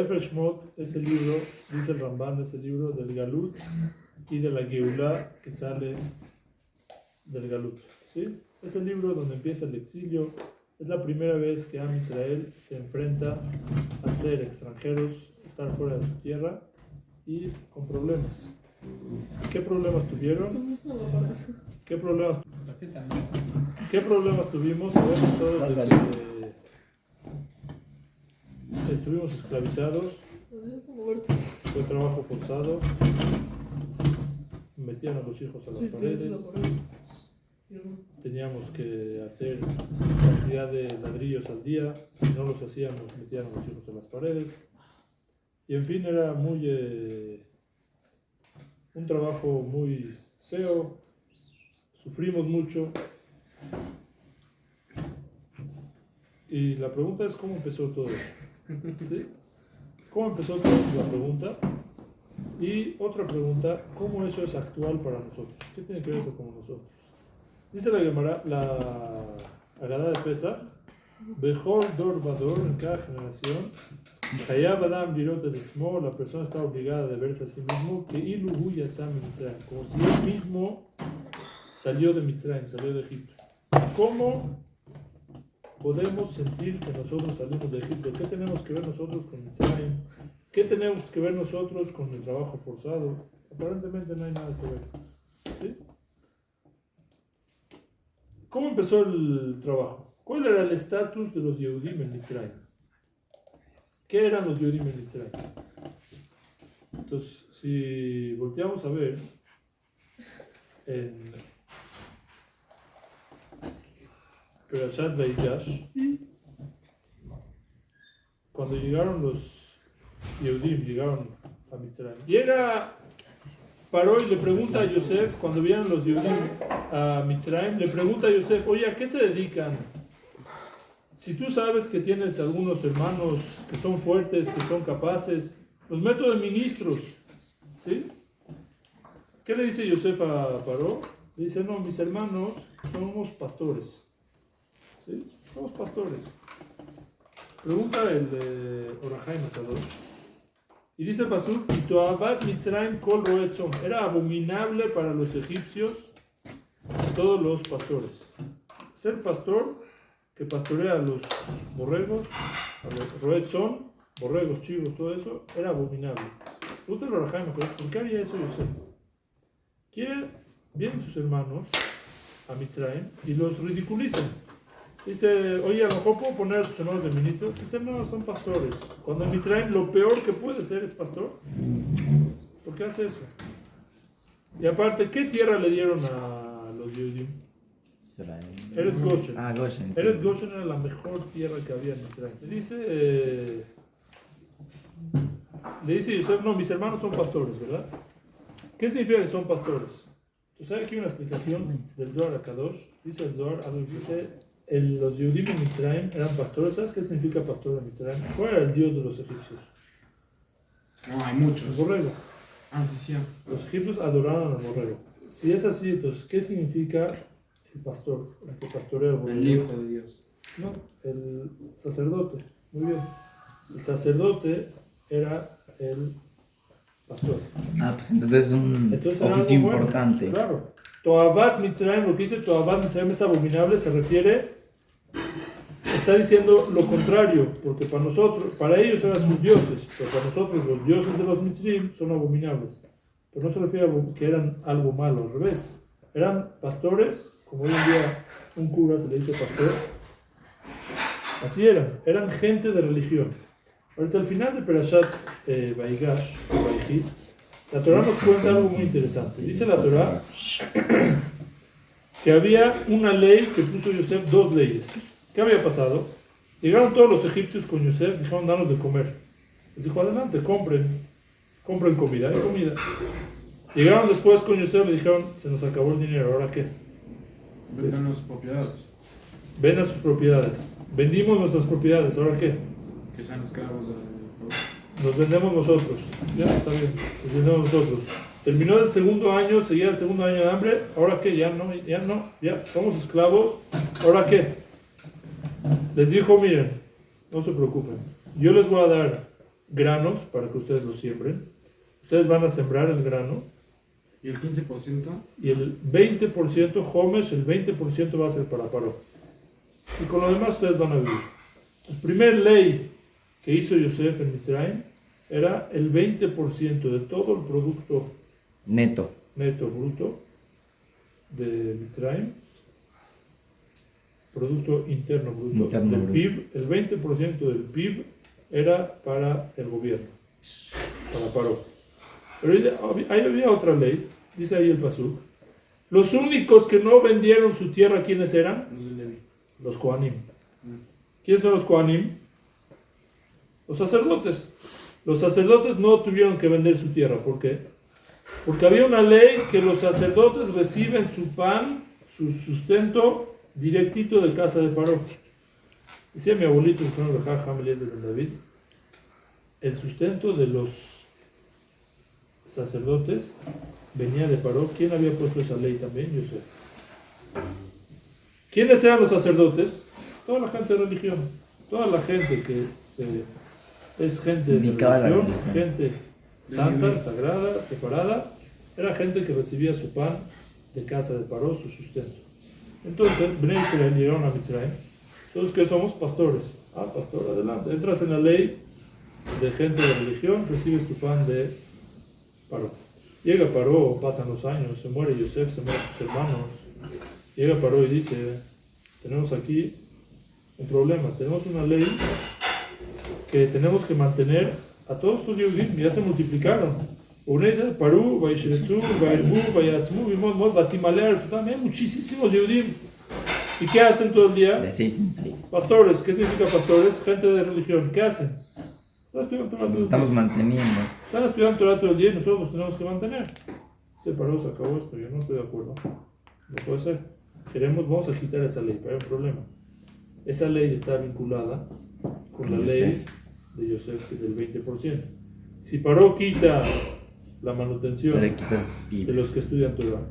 Sefer Shmot es el libro, dice el Ramban, es el libro del Galut y de la Geulá que sale del Galut, ¿sí? Es el libro donde empieza el exilio. Es la primera vez que Am Israel se enfrenta a ser extranjeros, estar fuera de su tierra y con problemas. ¿Qué problemas tuvieron? ¿Qué problemas tuvimos? Sabemos todos de que estuvimos esclavizados, fue trabajo forzado, metían a los hijos a las paredes, teníamos que hacer cantidad de ladrillos al día, si no los hacíamos metían a los hijos a las paredes, y en fin era un trabajo muy feo, sufrimos mucho. Y la pregunta es ¿cómo empezó todo eso? ¿Sí? ¿Cómo empezó todo eso? La pregunta. Y otra pregunta, ¿cómo eso es actual para nosotros? ¿Qué tiene que ver eso con nosotros? Dice la Gemara, la Agadá de Pesach, Bejor Dor Vador, en cada generación, Hayab Adam Lirot el Ismo, la persona está obligada de verse a sí mismo, que Ilu Hu Yatzam Mitzrayim, como si él mismo salió de Mitzrayim, salió de Egipto. ¿Cómo podemos sentir que nosotros salimos de Egipto? ¿Qué tenemos que ver nosotros con Mitzrayim? ¿Qué tenemos que ver nosotros con el trabajo forzado? Aparentemente no hay nada que ver. ¿Sí? ¿Cómo empezó el trabajo? ¿Cuál era el estatus de los Yehudim en Mitzrayim? ¿Qué eran los Yehudim en Mitzrayim? Entonces, si volteamos a ver en Perashat Vaigash, cuando llegaron los Yehudim, llegaron a Mitzrayim, llega Paró y le pregunta a Yosef, cuando vieron los Yehudim a Mitzrayim, le pregunta a Yosef, oye, ¿a qué se dedican? Si tú sabes que tienes algunos hermanos que son fuertes, que son capaces, los meto de ministros, ¿sí? ¿Qué le dice Yosef a Paró? Le dice, no, mis hermanos somos pastores, ¿sí? Somos pastores. Pregunta el de Orahaim Kadosh. Y dice el Pasuk, y Toabat Mitzrayim kol roetzon, era abominable para los egipcios todos los pastores. Ser pastor que pastorea a los borregos, a los roetzon, borregos, chivos, todo eso, era abominable. Pregúntale a Orahaim Kadosh, ¿por qué haría eso Yosef? Vienen sus hermanos a Mitzrayim y los ridiculizan. Dice, oye, a lo mejor puedo poner a tus hermanos de ministros. Dice, no, son pastores. Cuando en Mitzrayim lo peor que puede ser es pastor. ¿Por qué hace eso? Y aparte, ¿qué tierra le dieron a los Yehudim? Eretz Goshen. Goshen. Eretz Goshen era la mejor tierra que había en Mitzrayim. Le dice Yosef, no, mis hermanos son pastores, ¿verdad? ¿Qué significa que son pastores? Entonces hay aquí una explicación del Zohar Kadosh. Dice el Zohar, los Yehudim en Mitzrayim eran pastores. ¿Sabes qué significa pastor en Mitzrayim? ¿Cuál era el dios de los egipcios? No, hay muchos. El borrego. Sí. Los egipcios adoraban al borrego. Si es así, entonces, ¿qué significa el pastor? El que pastorea el borrego. El hijo de Dios. No, el sacerdote. Muy bien. El sacerdote era el pastor. Pues entonces es un oficio importante. Bueno, claro. Toabat Mitzrayim, lo que dice Toabat Mitzrayim es abominable, se refiere, está diciendo lo contrario, porque para ellos eran sus dioses, pero para nosotros los dioses de los Mitzrayim son abominables. Pero no se refiere a que eran algo malo, al revés. Eran pastores, como hoy en día un cura se le dice pastor. Así eran gente de religión. Ahorita al final de Perashat Vaigash, la Torah nos cuenta algo muy interesante. Dice la Torah que había una ley que puso Yosef, dos leyes. ¿Qué había pasado? Llegaron todos los egipcios con Yosef, dijeron, danos de comer. Les dijo, adelante, compren comida, hay comida. Llegaron después con Yosef, le dijeron, se nos acabó el dinero, ¿ahora qué? Vendan sus propiedades. Vendan sus propiedades. Vendimos nuestras propiedades, ¿ahora qué? Que sean esclavos de... Nos vendemos nosotros. Ya, está bien. Nos vendemos nosotros. Terminó el segundo año, seguía el segundo año de hambre. ¿Ahora qué? Ya somos esclavos. ¿Ahora qué? Les dijo, miren, no se preocupen. Yo les voy a dar granos para que ustedes lo siembren. Ustedes van a sembrar el grano. ¿Y el 15%? Y el 20%, Homesh, el 20% va a ser para Paró. Y con lo demás ustedes van a vivir. La primera ley que hizo Yosef en Mitzrayim era el 20% de todo el producto Neto. bruto de Mitzrayim, producto interno bruto del bruto. PIB, el 20% del PIB era para el gobierno, para Paró. Pero ahí había otra ley, dice ahí el Pasuk. Los únicos que no vendieron su tierra, ¿quiénes eran? Los Kohanim. ¿Quiénes son los Kohanim? Los sacerdotes. Los sacerdotes no tuvieron que vender su tierra. ¿Por qué? Porque había una ley que los sacerdotes reciben su pan, su sustento, directito de casa de Paró. Decía mi abuelito, David, el sustento de los sacerdotes venía de Paró. ¿Quién había puesto esa ley también? Yosef. ¿Quiénes eran los sacerdotes? Toda la gente de religión. Toda la gente que es gente de religión, gente santa, sagrada, separada. Era gente que recibía su pan de casa de Paró, su sustento. Entonces, Bnei Israel llegaron a Mitzrayim. ¿Nosotros qué somos? Pastores. Pastor, adelante. Entras en la ley de gente de religión, recibes tu pan de Paró. Llega Paró, pasan los años, se muere Yosef, se mueren sus hermanos. Llega Paró y dice, tenemos aquí un problema, tenemos una ley que tenemos que mantener a todos estos Yehudim, ya se multiplicaron. Parú, Vaishretzu, Vairbu, Vayatzmu, Vimod, Batimalear, hay muchísimos Yehudim. ¿Y qué hacen todo el día? De 6 en 6. Pastores, ¿qué significa pastores? Gente de religión, ¿qué hacen? Están estudiando Torah todo el día. Estamos manteniendo. Están estudiando Torah todo el día y nosotros los tenemos que mantener. Se paró, se acabó esto, yo no estoy de acuerdo. No puede ser. Vamos a quitar esa ley, pero hay un problema. Esa ley está vinculada con la ley de Yosef del 20%. Si Paró quita la manutención de los que estudian Torah,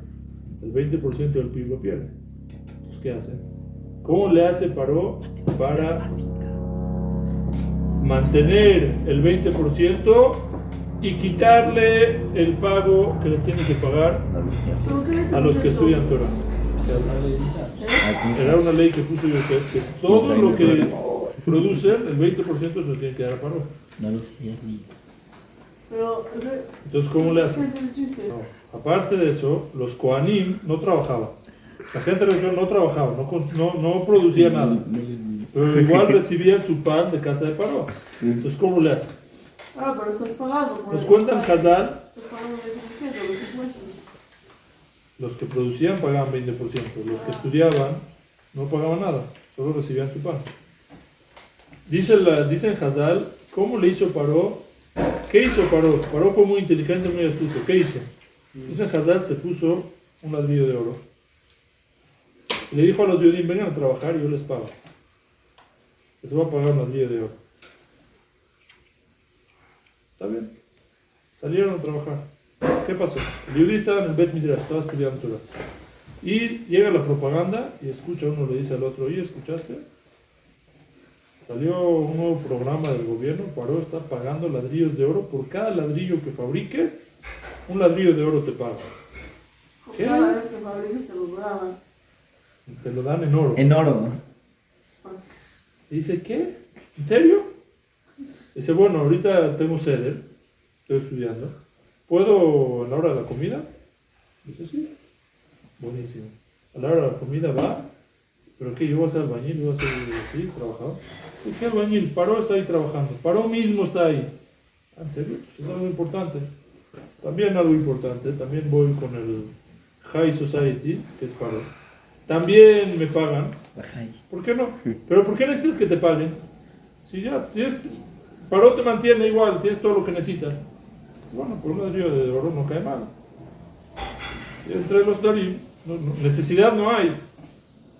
el 20% del PIB lo pierde. Entonces, ¿qué hacen? ¿Cómo le hace Paró para mantener el 20% y quitarle el pago que les tiene que pagar a los que estudian Torah? Era una ley que puso Yosef, que todo lo que producen, el 20% se lo tiene que dar a Paró. No lo sé. Entonces, ¿cómo le hacen? No. Aparte de eso, los Kohanim no trabajaban. La gente de la religión no trabajaba, no producía nada. Pero igual recibían su pan de casa de Paró. Entonces, ¿cómo le hacen? Pero estás pagando. Nos cuentan Hazal. Estás pagando 20%, los impuestos. Los que producían pagaban 20%. Los que estudiaban no pagaban nada, solo recibían su pan. Dicen Hazal, ¿cómo le hizo Paró? ¿Qué hizo Paró? Paró fue muy inteligente, muy astuto. ¿Qué hizo? Dicen Hazal, se puso un ladrillo de oro. Y le dijo a los Yehudim, vengan a trabajar y yo les pago. Les voy a pagar un ladrillo de oro. ¿Está bien? Salieron a trabajar. ¿Qué pasó? El Yehudí estaba en el Bet Midrash, estaba estudiando Torah. Y llega la propaganda y escucha, uno le dice al otro, oye, ¿escuchaste? Salió un nuevo programa del gobierno, Paró está pagando ladrillos de oro. Por cada ladrillo que fabriques, un ladrillo de oro te paga. ¿Qué? Cada vez que fabriques se lo daban. Te lo dan en oro. En oro, ¿no? Y dice, ¿qué? ¿En serio? Dice, bueno, ahorita tengo sed, estoy estudiando. ¿Puedo a la hora de la comida? Dice, sí. Buenísimo. A la hora de la comida va. ¿Pero qué? ¿Yo voy a ser albañil? ¿Yo voy a ser, sí, trabajador? ¿Qué albañil? Paró está ahí trabajando. Paró mismo está ahí. ¿En serio? Pues es algo importante. También algo importante. También voy con el High Society, que es Paró. También me pagan. ¿Por qué no? ¿Pero por qué necesitas que te paguen? Si ya tienes... Paró te mantiene igual, tienes todo lo que necesitas. Bueno, por un ladrillo de oro no cae mal. Y entre los darim, necesidad no hay.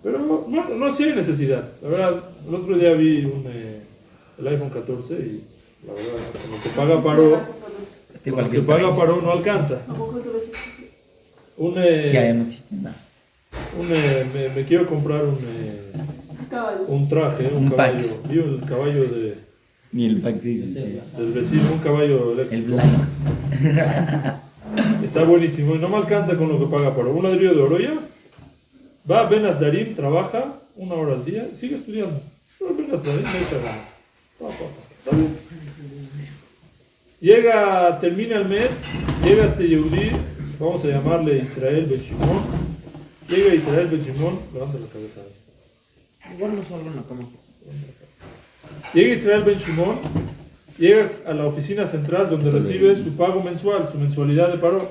Pero no sí hay necesidad. La verdad, el otro día vi el iPhone 14 y la verdad, con lo que paga Paró no alcanza. Sí, ya no existe nada. Me quiero comprar un traje, un caballo. Fax. Vi el caballo Ni el fax existe. Del vecino, un caballo El eléctrico. blanco. Está buenísimo y no me alcanza con lo que paga Paro. Un ladrillo de oro ya. Va a Benas Darim, trabaja 1 hora al día, sigue estudiando. Pero Benas Darim le echa ganas. Está bien. Termina el mes, llega este Yehudí, vamos a llamarle Israel Ben Shimon. Llega Israel Ben Shimon, levanta la cabeza. Igual no salgo en la cama. Llega Israel Ben Shimon, llega a la oficina central donde recibe su pago mensual, su mensualidad de paro.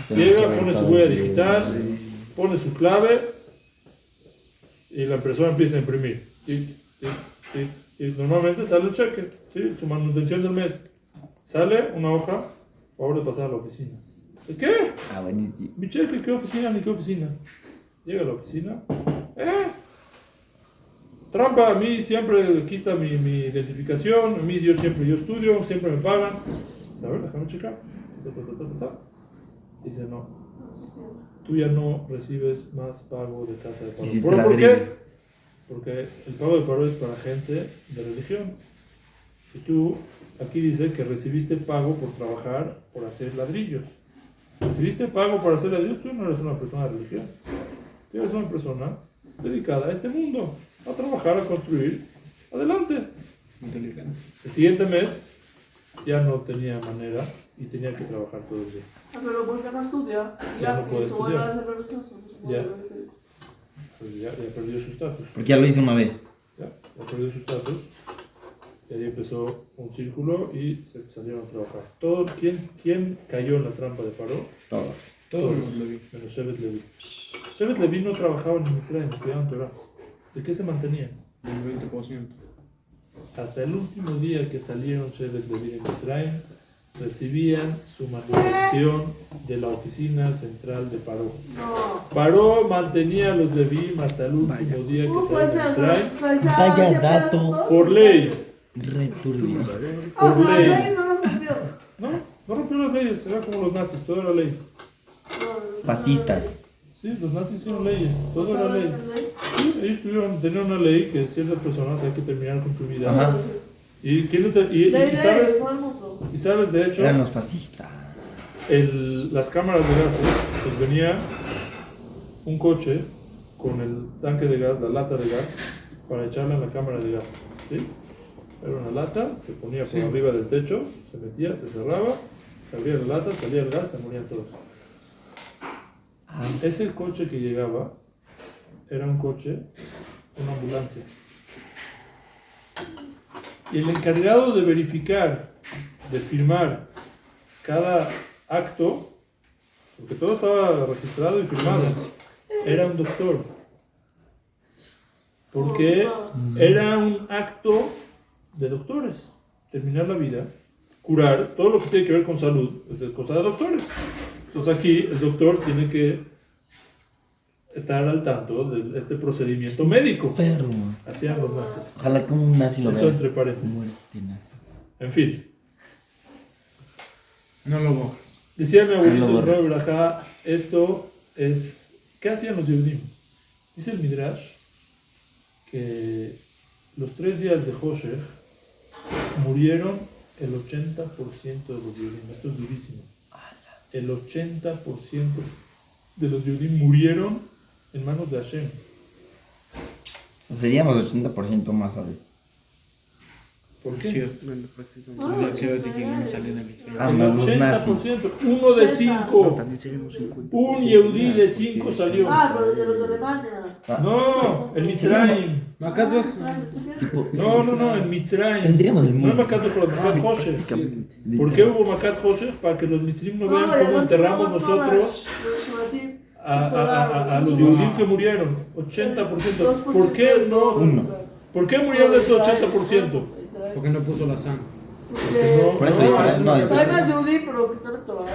Llega, pone su huella digital, pone su clave y la impresora empieza a imprimir. Y normalmente sale el cheque, ¿sí? Su manutención del mes. Sale una hoja, favor de pasar a la oficina. ¿De qué? Ah, buenísimo. Mi cheque, ¿qué oficina ni qué oficina? Llega a la oficina. Trampa, a mí siempre, aquí está mi identificación, a mí yo estudio, siempre me pagan. A ver, déjame checar. Dice, no, tú ya no recibes más pago de casa de paro. ¿Por qué? Porque el pago de paro es para gente de religión. Y tú, aquí dice que recibiste pago por trabajar, por hacer ladrillos. Recibiste pago por hacer ladrillos, tú no eres una persona de religión. Tú eres una persona dedicada a este mundo, a trabajar, a construir. Adelante. Inteligente. El siguiente mes ya no tenía manera y tenía que trabajar todo el día. Pero ¿por qué no estudia? Ya no puede se vuelve a estudiar. hacer religioso. Pues ya perdió su estatus. Porque ya lo hice una vez. Ya perdió su estatus. Y ahí empezó un círculo y se salieron a trabajar. ¿Quién cayó en la trampa de paro? Todos. Todos los Levi. Menos Shevet Levi. Shevet Levi no trabajaba en Mitzrayim, estudiaban Torah. ¿De qué se mantenían? El 20%. Hasta el último día que salieron Shevet Levi en Mitzrayim, recibían su manutención de la oficina central de Paró. No. Paró mantenía a los Levi hasta el último día ¿Cómo que puede salieron ser? de ¿Son Mitzrayim. esclavizadas? Vaya ¿Siempre dato. hacen todo? Por ley. Returbio. Ah, o sea, Por ley. las leyes no las rompió. No rompió las leyes, era como los nazis, todo era ley. Fascistas. Sí, los nazis hicieron leyes, todo era ley. Sí, ellos tenían una ley que ciertas personas hay que terminar con su vida. Ajá. Y sabes, de hecho, Eran los fascistas. las cámaras de gases, pues venía un coche con el tanque de gas, la lata de gas, para echarla en la cámara de gas. ¿Sí? Era una lata, se ponía por arriba del techo, se metía, se cerraba, se abría la lata, salía el gas, se morían todos. Ese coche que llegaba era un coche, una ambulancia. Y el encargado de verificar, de firmar cada acto, porque todo estaba registrado y firmado, era un doctor. Porque era un acto de doctores. Terminar la vida, curar, todo lo que tiene que ver con salud, es cosa de doctores. Entonces aquí el doctor tiene que estar al tanto de este procedimiento médico. Perro. Hacían los nazis. Ojalá que un nazi lo vea. Eso entre paréntesis. Muerte nazi. En fin. No lo borres. Decía mi abuelito No lo borres. Israel Berajá, esto es... ¿Qué hacían los Yehudim? Dice el Midrash que los 3 días de Hoshech murieron el 80% de los Yehudim. Esto es durísimo. El 80% de los Yehudim murieron en manos de Hashem. O sea, seríamos 80% más ahora. ¿Por qué? Sí, No, quiero decir que no sale de mi Ah, El más los 80%. nazis. Uno de 5. Un Yehudí de 5 salió. Ah, pero de los de Alemania. No, en Mitzrayim. Macat Bech. Tipo, No, en Mitzrayim. Tendríamos el No en mundo. Makat Bech, Makat Hoshech. ¿Por qué hubo Makat Hoshech? Para que los Mitzrim no vean cómo enterramos nosotros a los Yehudim que murieron. 80%. ¿Por qué no? Uno. ¿Por qué murieron ese 80%? Porque no puso la sangre. Por eso Israel no Hay Israel. más Yehudí, pero que están actuados.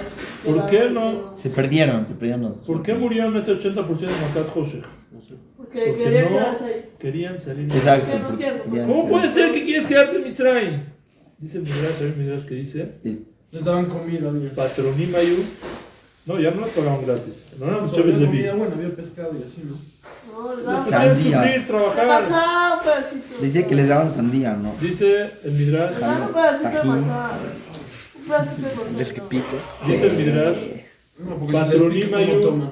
¿Por qué no? Se perdieron los. ¿Por qué murieron ese 80% de Makat Hoshech? Porque Porque querían no quedarse ahí. querían salir. Exacto. Que no porque quiero. querían ¿Cómo ser- puede ser que quieres quedarte en Mitzrayim? Dice el Midrash, hay un Midrash que dice, Es- Les daban comida, bien. Patronim Ayu. No, ya no las pagaban gratis. No eran Pues Shevet había Levi. comida, bueno, había pescado y así, ¿no? No, les Les daban hacían Sandía. sufrir, le trabajar. manzana, un pedacito. Decía que les daban sandía, ¿no? Dice el Midrash, Les daban un pedacito de Tajín. manzana. Un pedacito de ¿Ves que manzana. pique? dice el Midrash, No, porque Patronim si les pica, ¿cómo ayú. toman?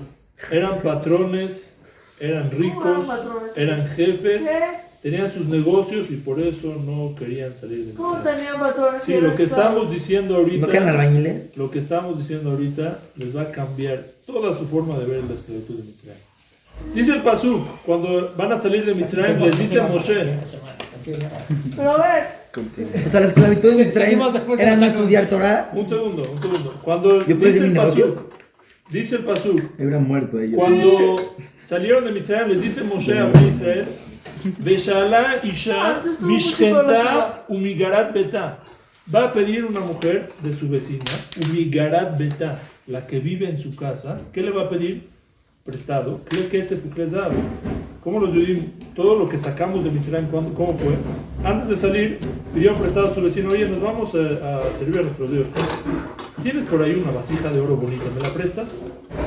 Eran patrones, eran ricos, patrones? eran jefes, ¿Qué? tenían sus negocios y por eso no querían salir de ¿Cómo Mitzrayim. tenían patrones? Sí, lo que estamos diciendo ¿No quedan ahorita, albañiles? lo que estamos diciendo ahorita les va a cambiar toda su forma de ver la esclavitud de Mitzrayim. Dice el Pasuk, cuando van a salir de Mitzrayim, les dice Moshe, Pero a ver, O sea, la esclavitud de Sí, Mitzrayim seguimos después de era no los años. estudiar Torah. un segundo, cuando ¿Yo puedo dice decir el mi negocio? Pasuk, dice el Pasuk, Hubieran muerto ellos. cuando salieron de Mitzrayim, les dice Moshe a Bnei Israel, Veshala Isha Antes estuvo mucho con la Mishkenta ciudad. Umigarat Beta. Va a pedir una mujer de su vecina, Umigarat Beta, la que vive en su casa. ¿Qué le va a pedir? Prestado. ¿Qué es ese Fuklezab? ¿Cómo los judíos, todo lo que sacamos de Mitzrayim, cómo fue? Antes de salir, pidieron prestado a su vecino, oye, nos vamos a servir a nuestros dioses. ¿Tienes por ahí una vasija de oro bonita? ¿Me la prestas?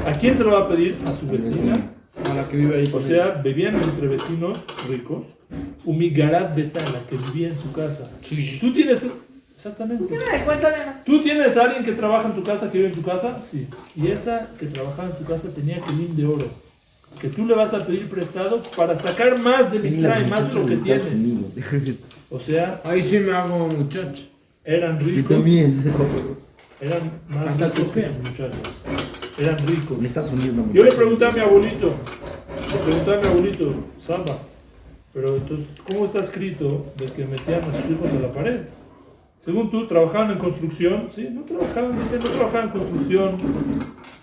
¿A quién se lo va a pedir? A su vecina. A la que vive ahí. O con sea, vivían entre vecinos ricos. Umigarat Beta, la que vivía en su casa. Tú tienes. Exactamente. cuéntame más. ¿Tú tienes a alguien que trabaja en tu casa, que vive en tu casa? Sí. Y esa que trabajaba en su casa tenía quelim de oro. Que tú le vas a pedir prestado para sacar más de Mitzrayim, más de lo que tienes. O sea, Ahí sí me hago muchacho. eran Yo ricos. también. Eran más Hasta ricos tu que fe. sus muchachos. Eran ricos. En Estados Unidos no. Yo le pregunté a mi abuelito, Samba, pero entonces, ¿cómo está escrito de que metían a sus hijos a la pared? Según tú, ¿trabajaban en construcción? Sí, no trabajaban en construcción.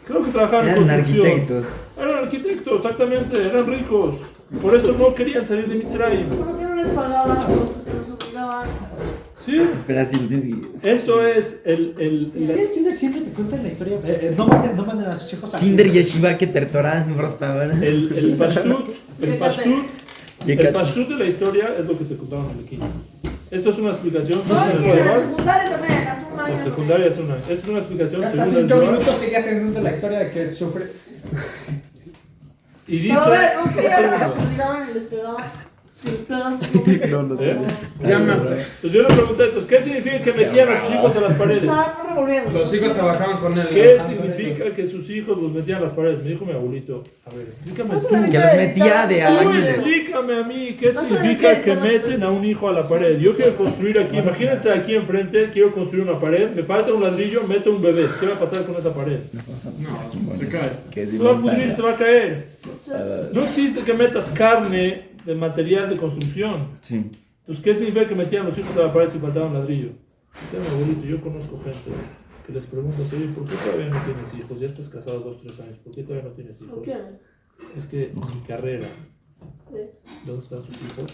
Creo que trabajaban en Eran construcción. arquitectos. Eran arquitectos, exactamente, eran ricos. Por eso no querían salir de Mitzrayim. ¿Por qué no les pagaban? Los obligaban. Sí, Espera, sí, lo tienes que. eso es Kinder siempre te cuentan la historia. No manden a sus hijos a Kinder Yeshiva que Torah, por favor. el pashtut, el pashtut. Y El acá- pashtut de la historia es lo que te contaban en el kinder. Esto es una explicación. No, según y el en la Zohar. secundaria también, hace un En año. secundaria es una explicación Hasta según el 5 Zohar. minutos seguía teniendo la historia de que sufre. Y dice. Pero a ver, ¿no querían los obligaban y les pegaban? Si les pegan, ¿Eh? Llámate. Entonces yo le pregunté, entonces, ¿qué significa que metían a sus hijos a las paredes? estaban revolviendo. Los hijos trabajaban con él. ¿Qué significa que sus hijos los metían a las paredes? Me dijo mi abuelito. A ver, explícame tú. Que los metía de Tú albañiles. explícame a mí qué No sé significa qué, que no. meten a un hijo a la pared. Yo quiero construir aquí, imagínense aquí enfrente, quiero construir una pared, me falta un ladrillo, meto un bebé. ¿Qué va a pasar con esa pared? No, se cae. Que Se va a pudrir, se va a caer. No existe que metas carne de material de construcción. Sí. Entonces, ¿qué significa que metían los hijos a la pared si faltaba un ladrillo? Dice mi abuelito, yo conozco gente que les pregunta, oye, ¿por qué todavía no tienes hijos? Ya estás casado 2 o 3 años, ¿por qué todavía no tienes hijos? ¿Por qué? Es que mi carrera, Sí. ¿dónde están sus hijos?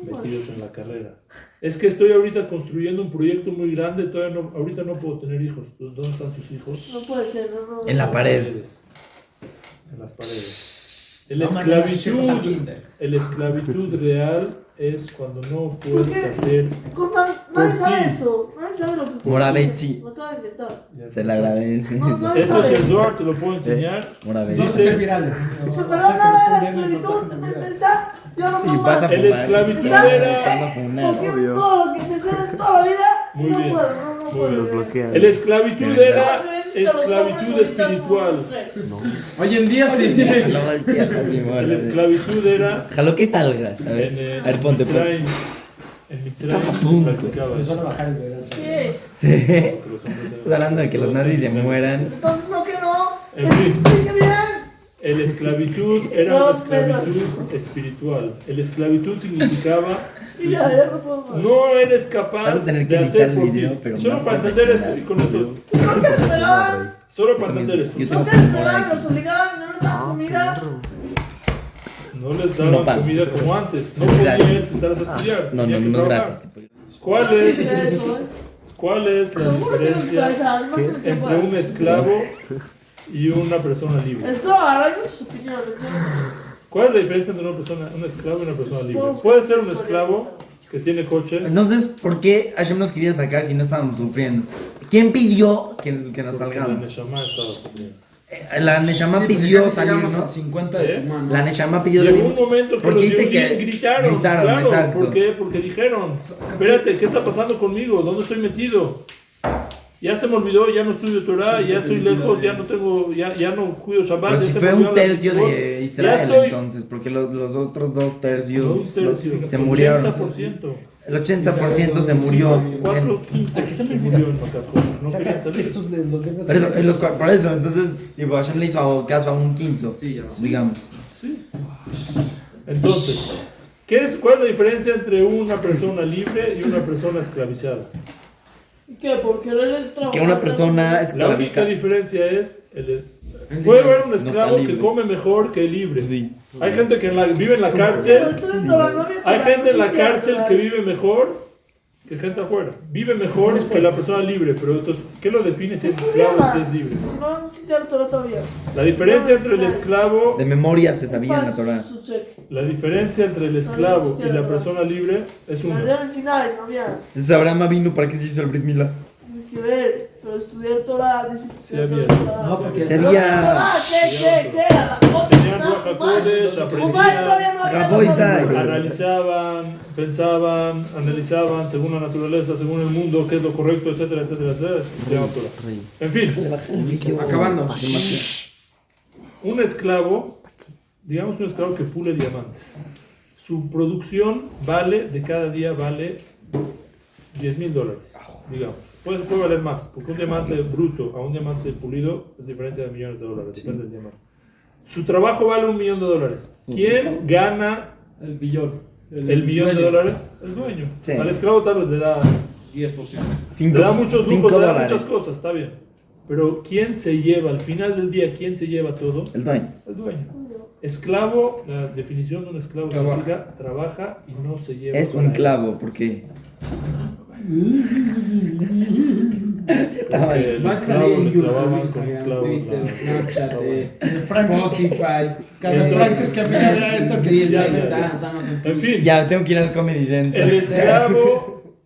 Metidos en la carrera. Es que estoy ahorita construyendo un proyecto muy grande, todavía no, ahorita no puedo tener hijos. Entonces, ¿dónde están sus hijos? No puede ser, no. En la las pared. paredes. En las paredes. No manden a sus hijos al kinder. El esclavitud real es cuando no ¿Por puedes qué? hacer. Nadie Por sabe ti. esto. Nadie sabe lo que Moravechi. Lo acaba de inventar. Se le agradece. No, nadie Esto es sabe. el Zohar, te lo puedo enseñar. Moravechi. Vamos a ser virales. O sea, pero nada de la esclavitud. Me está. Yo no Sí, puedo vas a más. El fumar. esclavitud Está- era. Porque todo lo que me sé de toda la vida. Muy no bien, puedo, no muy puedo. bien. El esclavitud era esclavitud espiritual. Hoy en día sí. No volteas así, El mola. esclavitud era. Ojalá que salgas, ¿sabes? En A ver, ponte, ponte. Mitzrayim. En Mitzrayim Estás a se punto. practicaba Les eso. van a bajar el verano. ¿Qué es? Sí. Que los hombres eran- Estás hablando de que los nazis se mueran. Entonces, no, que no. En fin. Explique bien. El esclavitud era una esclavitud espiritual. El esclavitud significaba Y ya no puedo más. no eres capaz Vas a tener que de editar hacer el por video, ti. pero Solo más para entender esto y profesional. con esto. ¿Por qué les pegaban? Solo para entender esto. Yo ¿Por tengo qué les por pegaban? ahí. Los obligaban, no les daban comida. No les daban No pagan. comida como antes. No Es podían gratis. sentarse a estudiar. No, tenían no, que no es trabajar. gratis. tipo. ¿Cuál Sí, es, sí, eso es. ¿Cuál es la ¿Cómo se les diferencia esclavizaban? No sé lo que entre fue. un esclavo y una persona libre? El Zohar, hay muchas opiniones. ¿Cuál es la diferencia entre una persona, un esclavo y una persona libre? Puede ser un esclavo que tiene coche. Entonces, ¿por qué Hashem nos quería sacar si no estábamos sufriendo? ¿Quién pidió que nos Porque la salgamos? Neshama estaba sufriendo. La Neshama Sí, pidió casi salir, llegamos ¿no? al 50 de tu mano. La Neshama pidió Llegó salir. un momento que Porque los dice Yehudim que gritaron, claro, exacto. ¿por qué? Porque dijeron, espérate, ¿qué está pasando conmigo? ¿Dónde estoy metido? Ya se me olvidó, ya no estudio Torah, ya estoy lejos, ya no tengo, ya no cuido Shabbat. Pero ya si se fue me un olvidó la tercio mitzvot. de Ya Israel estoy- entonces, porque los otros 2 tercios No, un tercio, se murieron. 80%. El 80% se murió. 4 quintos se murió en Macacosh. No querían Sacas salir. estos de los dedos. Por eso, por eso, entonces, tipo, Hashem le hizo caso a un quinto, Sí, ya. digamos. Sí. Entonces, ¿cuál es la diferencia entre una persona libre y una persona esclavizada? ¿Y qué? Porque él es trabajar. Que una persona La única esclavizada. diferencia es, puede haber un esclavo libre. que come mejor que el libre. Sí. Hay gente que vive en la Pero cárcel, esto es Torah, no había hay Torah, gente en la no existía cárcel Torah. que vive mejor que gente afuera. Vive mejor que la persona libre, pero entonces, ¿qué lo define si es esclavo o si es libre? Si no existía el Torah todavía. La diferencia entre el esclavo, De memoria se sabía en la Torah. Su cheque. la diferencia entre el esclavo y la persona libre es Me una. dieron en Sinai, no había. Entonces Abraham vino para qué se hizo el Brit Milá. Tiene que ver. Pero estudiar Torah, dice que Sí estudiar había. Torah. No, porque Se había. ¿Qué era? La cosa. Tenían Ruach HaKodesh, aprendían, Rabó Isai. analizaban, pensaban, analizaban según la naturaleza, según el mundo, qué es lo correcto, etcétera, etcétera, etcétera. Estudiaban Torah. En fin, Acabando. un esclavo, digamos un esclavo que pule diamantes, su producción de cada día vale $10,000, digamos. Puede valer más, porque un diamante bruto a un diamante pulido es diferencia de millones de dólares, depende del diamante. Su trabajo vale $1 millón. ¿Quién gana El billón. el millón de dólares? El dueño. Sí. Al esclavo tal vez le da 10%. le da muchos lujos, le da $5. muchas cosas, está bien. Pero ¿quién se lleva, al final del día, quién se lleva todo? El dueño. El dueño. Esclavo, la definición de un esclavo significa trabaja y no se lleva. Es para un él. clavo, porque. Porque el Vas a esclavo salir en le YouTube, clavaban con un Instagram, clavo Twitter, la- Snapchat, Franco- Spotify. Cada Entonces- Franco es que me da esto que Sí, ya, ya, ya. estamos en En fin, Ya, tengo que ir al Comedy el Central. esclavo,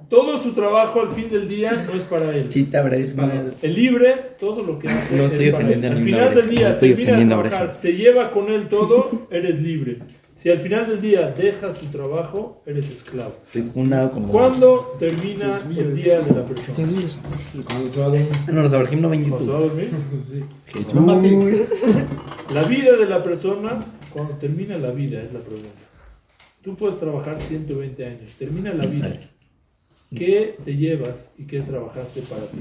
todo su trabajo al fin del día no es para él. Chita, Brejman. El libre, todo lo que hace No es estoy para ofendiendo él. a Al ninguna final del oreja, día, no estoy termina de ofendiendo a trabajar, orejas. se lleva con él todo, eres libre. Si al final del día dejas tu trabajo, eres esclavo. Estoy funado como. ¿Cuándo termina el día de la persona? Cuando se va a dormir. No, los Abraham no ven ¿Cuándo se va YouTube. a dormir? Sí. Jesús. La vida de la persona, cuando termina la vida, es la pregunta. Tú puedes trabajar 120 años, termina la vida. ¿Qué te llevas y qué trabajaste para ti?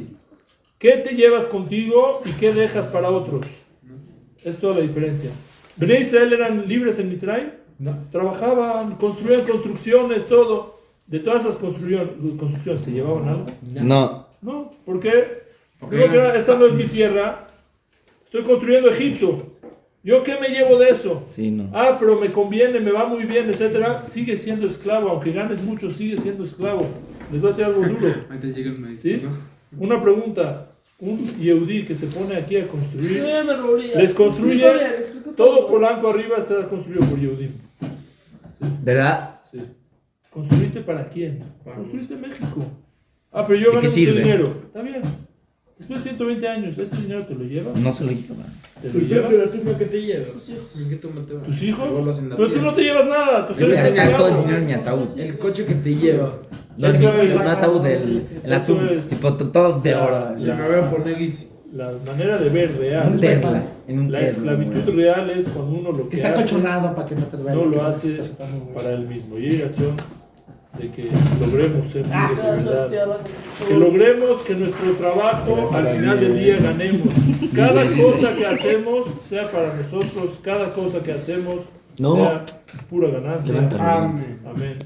¿Qué te llevas contigo y qué dejas para otros? Es toda la diferencia. ¿Bnei Israel eran libres en Mitzrayim? No. Trabajaban, construían construcciones, todo. De todas esas construcciones, ¿se llevaban algo? No. No, ¿por qué? Primero que nada, esta no es mi tierra. Estoy construyendo Egipto. ¿Yo qué me llevo de eso? Sí, no. Ah, pero me conviene, me va muy bien, etcétera. Sigue siendo esclavo, aunque ganes mucho, sigue siendo esclavo. Les voy a decir algo duro. Ahí te llega el médico, ¿Sí? ¿no? Una pregunta. Un Yehudí que se pone aquí a construir, Sí, me robaría. les construye Explico bien, explico todo Polanco arriba está construido por Yehudim. ¿Verdad? Sí. ¿Construiste para quién? Construiste México. Ah, pero yo ¿De gané qué mucho sirve? dinero. Está bien. Después de 120 años, ¿ese dinero te lo llevas? No se lo lleva. ¿Te lo llevas? Pero tú, ¿qué te llevas? ¿En qué tú me te vas? ¿Tus hijos? Vuelvas en la Pero tú tierra. no te llevas nada. Tú Yo voy a eres dejar todo el esclavo. dinero en mi ataúd. El coche que te lleva. No, Eso mi es- ataúd, el eso atún. es- Tipo, todo de oro. Se me voy a poner easy. La manera de ver real. Un Tesla. En un La Tesla. esclavitud real es cuando uno lo Que que está hace colchonado para que no te duele. no lo hace para él mismo. Y hay acción de que logremos ser libres de verdad. Que logremos que nuestro trabajo al final del día ganemos. Cada cosa que hacemos sea para nosotros, cada cosa que hacemos No. sea pura ganancia. Levántalo. Amén. Amén.